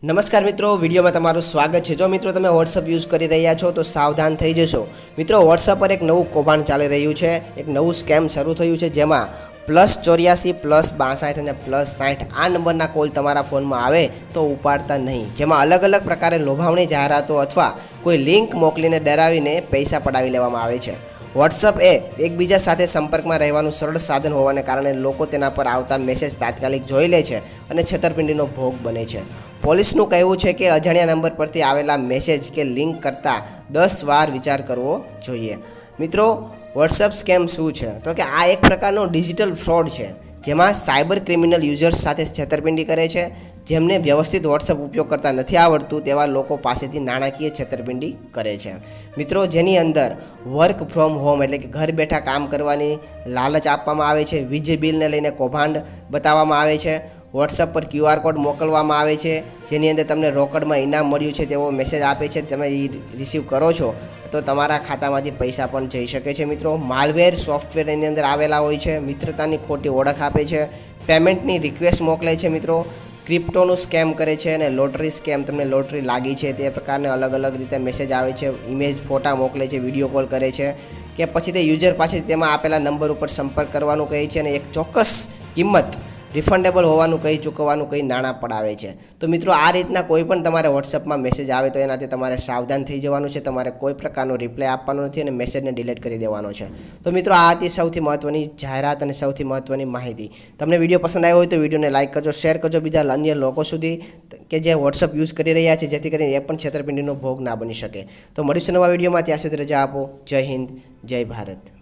નમસ્કાર મિત્રો, વિડીયોમાં તમારું સ્વાગત છે। જો મિત્રો તમે વોટ્સઅપ યુઝ કરી રહ્યા છો તો સાવધાન થઈ જશો। મિત્રો વોટ્સઅપ પર એક નવું કૌભાંડ ચાલી રહ્યું છે, એક નવું સ્કેમ શરૂ થયું છે, જેમાં +84 +62 અને +60 આ નંબરના કોલ તમારા ફોનમાં આવે તો ઉપાડતા નહીં, જેમાં અલગ અલગ પ્રકારે લોભાવણી જાહેરાતો અથવા કોઈ લિંક મોકલીને ડરાવીને પૈસા પડાવી લેવામાં આવે છે। વોટ્સઅપ એ એકબીજા સાથે સંપર્કમાં રહેવાનું સરળ સાધન હોવાને કારણે લોકો તેના પર આવતા મેસેજ તાત્કાલિક જોઈ લે છે અને છેતરપિંડીનો ભોગ બને છે। પોલીસનું કહેવું છે કે અજાણ્યા નંબર પરથી આવેલા મેસેજ કે લિંક કરતાં 10 વાર વિચાર કરવો જોઈએ। મિત્રો વોટ્સઅપ સ્કેમ શું છે? તો કે આ એક પ્રકારનો ડિજિટલ ફ્રોડ છે, જેમાં સાયબર ક્રિમિનલ યુઝર્સ સાથે છેતરપિંડી કરે છે। જેમને વ્યવસ્થિત વોટ્સઅપ ઉપયોગ કરતા નથી આવડતું તેવા લોકો પાસેથી નાણાકીય છેતરપિંડી કરે છે। મિત્રો જેની અંદર વર્ક ફ્રોમ હોમ એટલે કે ઘર બેઠા કામ કરવાની લાલચ આપવામાં આવે છે, વીજ બિલને લઈને કૌભાંડ બતાવવામાં આવે છે, વોટ્સઅપ પર QR કોડ મોકલવામાં આવે છે, જેની અંદર તમને રોકડમાં ઇનામ મળ્યું છે તેવો મેસેજ આપે છે, તમે એ રિસીવ કરો છો તો તમારા ખાતામાંથી પૈસા પણ જઈ શકે છે। મિત્રો માલવેર સોફ્ટવેર એની અંદર આવેલા હોય છે, મિત્રતાની ખોટી ઓળખ આપે છે, પેમેન્ટની રિક્વેસ્ટ મોકલે છે, મિત્રો ક્રિપ્ટોનું સ્કેમ કરે છે અને લોટરી સ્કેમ, તમને લોટરી લાગી છે તે પ્રકારને અલગ અલગ રીતે મેસેજ આવે છે, ઇમેજ ફોટા મોકલે છે, વિડીયો કોલ કરે છે કે પછી તે યુઝર પાસેથી તેમાં આપેલા નંબર ઉપર સંપર્ક કરવાનું કહે છે અને એક ચોક્કસ કિંમત રિફંડેબલ હોવાનું કહી ચૂકવવાનું કહી નાણાં પડાવે છે। તો મિત્રો આ રીતના કોઈ પણ તમારે વોટ્સઅપમાં મેસેજ આવે તો એનાથી તમારે સાવધાન થઈ જવાનું છે, તમારે કોઈ પ્રકારનો રિપ્લાય આપવાનો નથી અને મેસેજને ડિલીટ કરી દેવાનો છે। તો મિત્રો આ હતી સૌથી મહત્ત્વની જાહેરાત અને સૌથી મહત્ત્વની માહિતી। તમને વિડીયો પસંદ આવ્યો હોય તો વિડીયોને લાઇક કરજો, શેર કરજો બીજા અન્ય લોકો સુધી કે જે વોટ્સઅપ યુઝ કરી રહ્યા છે, જેથી કરીને એ પણ છેતરપિંડીનો ભોગ ના બની શકે। તો મળીશું નવા વિડીયોમાં, ત્યાં સુધી રજા આપો। જય હિન્દ, જય ભારત।